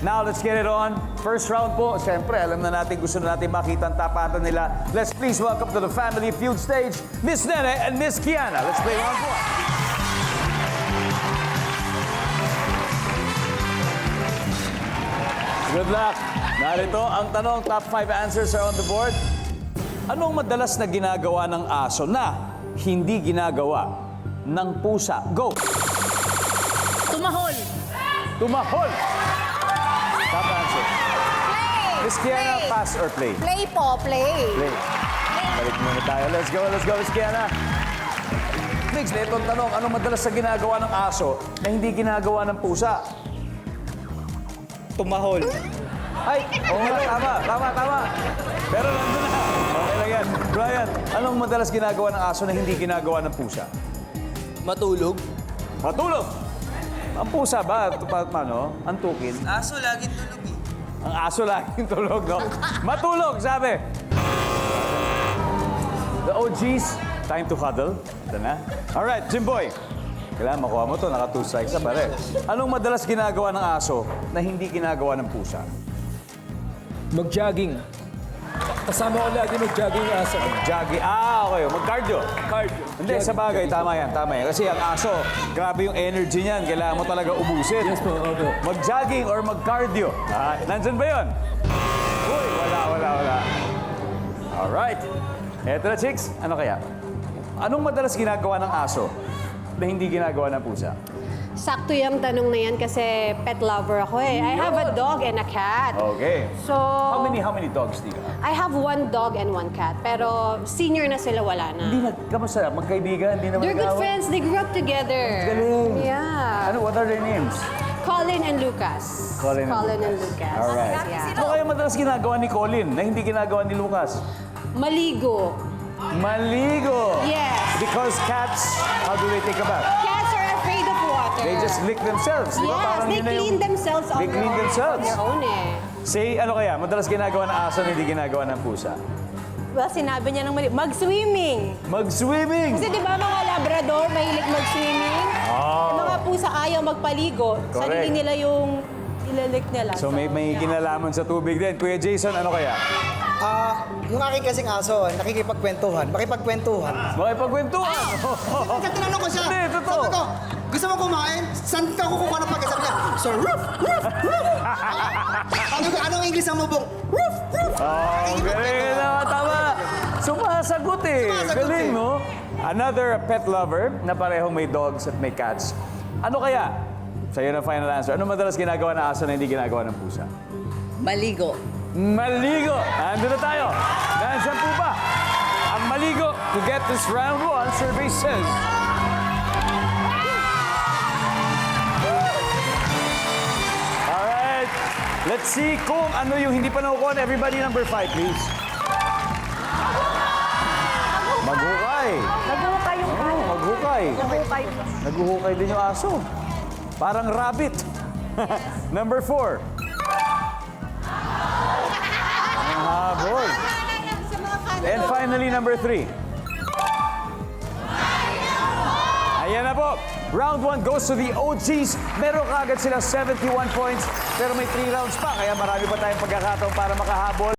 Now, let's get it on. First round po, siyempre, alam na natin, gusto na natin makita ang tapatan nila. Let's please welcome to the Family Feud stage, Miss Nene and Miss Kiana. Let's play round one. Good luck. Narito ang tanong, top 5 answers are on the board. Anong madalas na ginagawa ng aso na hindi ginagawa ng pusa? Go! Tumahol. Tumahol! Top answer. Play. Miss Kiana, Play. pass or play? Play po, play. Play. Balik muna tayo. Let's go, Miss Kiana. Mix, na itong tanong, anong madalas na ginagawa ng aso na hindi ginagawa ng pusa? Tumahol. Ay, oo nga, tama. Pero nandun na. Okay lang yan. Brian, anong madalas ginagawa ng aso na hindi ginagawa ng pusa? Matulog. Matulog! Ang pusa ba? Ano? Antukin? Aso, laging tulog eh. Ang aso laging tulog, no? Matulog, sabi! The OGs, time to huddle. Ito na. Alright, Jimboy. Kailangan makuha mo to, naka 2 strikes na pare. Anong madalas ginagawa ng aso na hindi ginagawa ng pusa? Mag-jogging. Kasama ko lagi mag-jogging yung aso. Jogging. Okay. Mag-cardio. Cardio. Hindi, sa bagay, tama yan. Kasi ang aso, grabe yung energy niyan. Kailangan mo talaga ubusin. Yes po, opo. Mag-jogging or mag-cardio. Nandyan ba yun? Uy, wala. Alright. Eto na, chicks. Ano kaya? Anong madalas ginagawa ng aso na hindi ginagawa ng pusa? Sakto yung tanong na yan kasi pet lover ako eh. I have a dog and a cat. Okay. So, How many dogs do you have? I have 1 dog and 1 cat. Pero senior na sila, wala Hindi na. kamusta? Magkaibigan? Hindi naman They're good nag-away? friends. They grew up together. Galing. Yeah. What are their names? Colin and Lucas. Colin and Lucas. Alright. Yeah. Ano kaya madalas ginagawa ni Colin na hindi ginagawa ni Lucas? Maligo. Maligo! Yes. Because cats, how do they take a bath? Cats are afraid of water. They just lick themselves. Di ba? Yes, Parang they yun na yung- clean themselves on They their clean own. themselves. On their own eh. Say, ano kaya? Madalas ginagawa ng aso na hindi ginagawa ng pusa? Well, sinabi niya ng mali. Mag-swimming. Mag-swimming! Kasi di ba mga Labrador, mahilig mag-swimming? Oh. Yung mga pusa ayaw magpaligo. Correct. Sarili nila yung ilalik nila. So may kinalaman sa tubig din. Kuya Jason, ano kaya? Yung aking kasing aso, nakikipagkwentuhan. Makipagkwentuhan. Makipagkwentuhan! Kasi tinanong ko siya. Hindi, totoo. Sabi ko, gusto mo kumain? Saan ka kukuha ng pagkain? Sabi niya, so roof. Sabi ko, anong English ang mabong? Roof. Galing na, tama. Sumasagot eh. Sumasagot Galing, eh. no? Another pet lover na parehong may dogs at may cats. Ano kaya? Sa'yo na final answer. Ano madalas ginagawa ng aso na hindi ginagawa ng pusa? Maligo. Maligo! Ando na tayo. Nandiyan po ba ang maligo to get this round 1 survey says... Alright. Let's see kung ano yung hindi pa nakukuha. Everybody, number 5, please. Maghukay. Naghukay yung Maghukay. Naghukay. Naghuhukay din yung aso. Parang rabbit. Number 4. Ang habol. And finally, number 3. Ayan na po. Round 1 goes to the OGs. Meron kaagad sila 71 points. Pero may 3 rounds pa, kaya marami pa tayong pagkakataon para makahabol.